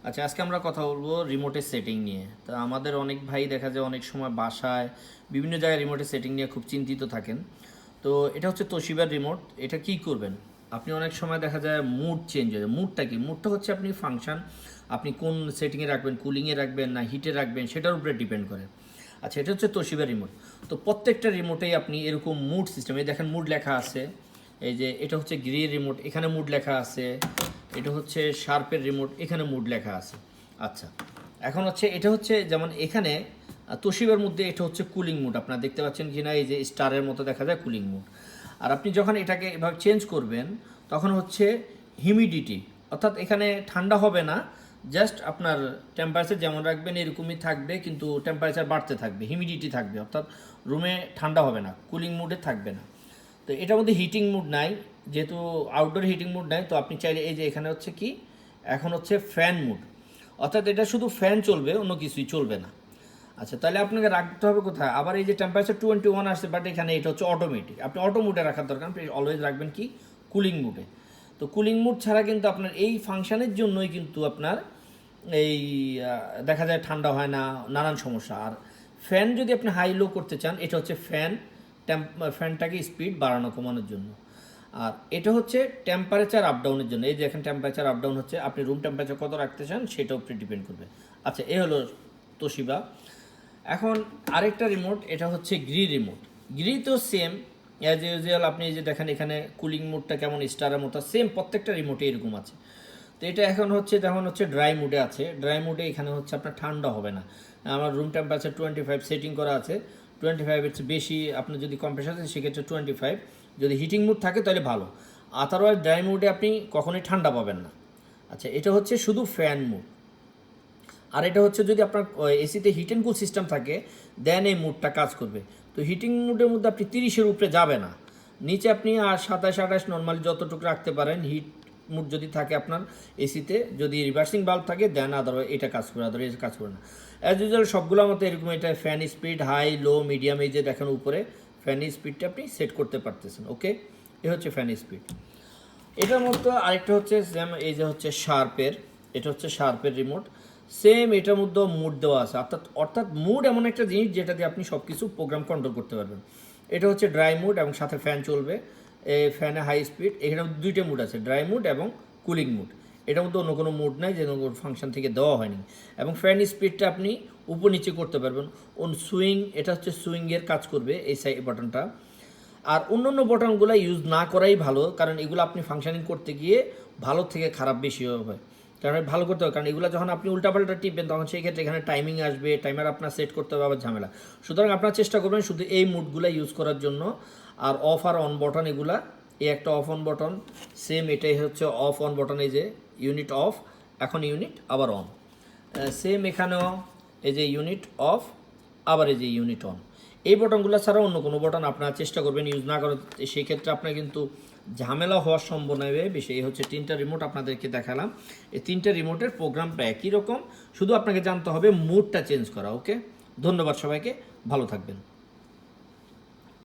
আচ্ছা, আজকে আমরা কথা বলবো রিমোটের সেটিং নিয়ে। তো আমাদের অনেক ভাই দেখা যায় অনেক সময় বাসায় বিভিন্ন জায়গায় রিমোটের সেটিং নিয়ে খুব চিন্তিত থাকেন। তো এটা হচ্ছে তোশিবার রিমোট। এটা কি করবেন? আপনি অনেক সময় দেখা যায় মুড চেঞ্জ হয়ে যায়। মুডটা কি? মুডটা হচ্ছে আপনি ফাংশন, আপনি কোন সেটিংয়ে রাখবেন, কুলিংয়ে রাখবেন না হিটে রাখবেন, সেটার উপরে ডিপেন্ড করে। আচ্ছা, এটা হচ্ছে তোশিবা রিমোট। তো প্রত্যেকটা রিমোটেই আপনি এরকম মুড সিস্টেম, এই দেখেন মুড লেখা আছে। এই যে এটা হচ্ছে গ্রি রিমোট, এখানে মুড লেখা আছে। এটা হচ্ছে শার্পের রিমোট, এখানে মুড লেখা আছে। আচ্ছা, এখন হচ্ছে এটা হচ্ছে যেমন এখানে তোশিবার মধ্যে এটা হচ্ছে কুলিং মুড, আপনারা দেখতে পাচ্ছেন কি না, এই যে স্টারের মতো দেখা যায় কুলিং মুড। আর আপনি যখন এটাকে এভাবে চেঞ্জ করবেন তখন হচ্ছে হিউমিডিটি, অর্থাৎ এখানে ঠান্ডা হবে না, জাস্ট আপনার টেম্পারেচার যেমন রাখবেন এরকমই থাকবে, কিন্তু টেম্পারেচার বাড়তে থাকবে, হিউমিডিটি থাকবে, অর্থাৎ রুমে ঠান্ডা হবে না, কুলিং মুডে থাকবে না। তো এটার মধ্যে হিটিং মুড নাই, যেহেতু আউটডোর হিটিং মুড নাই, তো আপনি চাইলে এই যে এখানে হচ্ছে কি, এখন হচ্ছে ফ্যান মুড, অর্থাৎ এটা শুধু ফ্যান চলবে, অন্য কিছুই চলবে না। আচ্ছা, তাহলে আপনাকে রাখতে হবে কোথায়? আবার এই যে টেম্পারেচার 21 আসছে, বাট এখানে এটা হচ্ছে অটোমেটিক, আপনি অটো মুডে রাখার দরকার, আপনি অলওয়েজ রাখবেন কি কুলিং মুডে। তো কুলিং মুড ছাড়া কিন্তু আপনার এই ফাংশনের জন্যই কিন্তু আপনার এই দেখা যায় ঠান্ডা হয় না, নানান সমস্যা। আর ফ্যান যদি আপনি হাই লো করতে চান, এটা হচ্ছে ফ্যানটাকে স্পিড বাড়ানো কমানোর জন্য। আর এটা হচ্ছে টেম্পারেচার আপ ডাউনের জন্য। এই যে এখানে টেম্পারেচার আপ ডাউন হচ্ছে, আপনি রুম টেম্পারেচার কত রাখতে চান সেটার উপরে ডিপেন্ড করবে। আচ্ছা, এ হলো তোশিবা। এখন আরেকটা রিমোট, এটা হচ্ছে গ্রি রিমোট। গ্রি তো সেম অ্যাজ ইউজুয়াল, আপনি এই যে দেখেন এখানে কুলিং মোডটা কেমন স্টারের মতো, সেম প্রত্যেকটা রিমোটে এরকম আছে। তো এটা এখন হচ্ছে যেমন হচ্ছে ড্রাই মুডে আছে, ড্রাই মুডে এখানে হচ্ছে আপনার ঠান্ডা হবে না। আমার রুম টেম্পারেচার 25 সেটিং করা আছে, 25 চেয়ে বেশি আপনার যদি কম্প্রেসার আছে সেক্ষেত্রে 25, যদি হিটিং মুড থাকে তাহলে ভালো, আদারওয়াইজ ড্রাই মুডে আপনি কখনোই ঠান্ডা পাবেন না। আচ্ছা, এটা হচ্ছে শুধু ফ্যান মুড। আর এটা হচ্ছে যদি আপনার এসিতে হিট অ্যান্ড কুল সিস্টেম থাকে, দেন এই মুডটা কাজ করবে। তো হিটিং মুডের মধ্যে আপনি 30-এর উপরে যাবে না, নিচে আপনি আর 27-28 নর্মালি যতটুকু রাখতে পারেন। হিট মুড যদি থাকে আপনার এসিতে, যদি রিভার্সিং বাল্ব থাকে, দেন আদারওয়াইজ এটা কাজ করে, আদারওয়াইজ কাজ করে না। অ্যাজ ইউজুয়াল সবগুলোর মতো এরকম এটা fan speed high low medium, এই যে দেখেন উপরে ফ্যান স্পিডটা আপনি সেট করতে পারতেছেন। ওকে, এ হচ্ছে ফ্যান স্পিড। এটার মধ্যে আরেকটা হচ্ছে এই যে হচ্ছে শার্পের, এটা হচ্ছে শার্পের রিমোট। সেম এটার মধ্যেও মুড দেওয়া আছে, অর্থাৎ মুড এমন একটা জিনিস যেটা দিয়ে আপনি সব কিছু প্রোগ্রাম কন্ট্রোল করতে পারবেন। এটা হচ্ছে ড্রাই মুড এবং সাথে ফ্যান চলবে, এই ফ্যানে হাই স্পিড। এখানে দুইটা মুড আছে, ড্রাই মুড এবং কুলিং মুড। এটার মধ্যে অন্য কোনো মুড নাই, যে ফাংশন থেকে দেওয়া হয়নি। এবং ফ্যান স্পিডটা আপনি উপর নিচে করতে পারবেন। সুইং, এটা হচ্ছে সুইংয়ের কাজ করবে এই সাইড বাটনটা। আর অন্য বটনগুলো ইউজ না করাই ভালো, কারণ এগুলো আপনি ফাংশনিং করতে গিয়ে ভালো থেকে খারাপ বেশি হয়, কারণ ভালো করতে হবে, কারণ এগুলো যখন আপনি উল্টাপাল্টা টিপবেন তখন সেই ক্ষেত্রে এখানে টাইমিং আসবে, টাইমার আপনার সেট করতে হবে, আবার ঝামেলা। সুতরাং আপনার চেষ্টা করবেন শুধু এই মুডগুলো ইউজ করার জন্য। আর অফ আর অন বটন এগুলা, এই একটা অফ অন বটন, সেম এটাই হচ্ছে অফ অন বটন, এই যে ইউনিট অফ, এখন ইউনিট আবার অন। সেম এখানেও এই যে ইউনিট অফ, আবার এই যে ইউনিট অন। এই বটনগুলো ছাড়া অন্য কোনো বটন আপনারা চেষ্টা করবেন ইউজ না করার, সেই ক্ষেত্রে আপনার কিন্তু ঝামেলা হওয়ার সম্ভাবনা বেশি। এই হচ্ছে 3টা রিমোট আপনাদেরকে দেখালাম। এই 3টা রিমোটের প্রোগ্রামটা একই রকম, শুধু আপনাকে জানতে হবে মুডটা চেঞ্জ করা। ওকে, ধন্যবাদ সবাইকে, ভালো থাকবেন।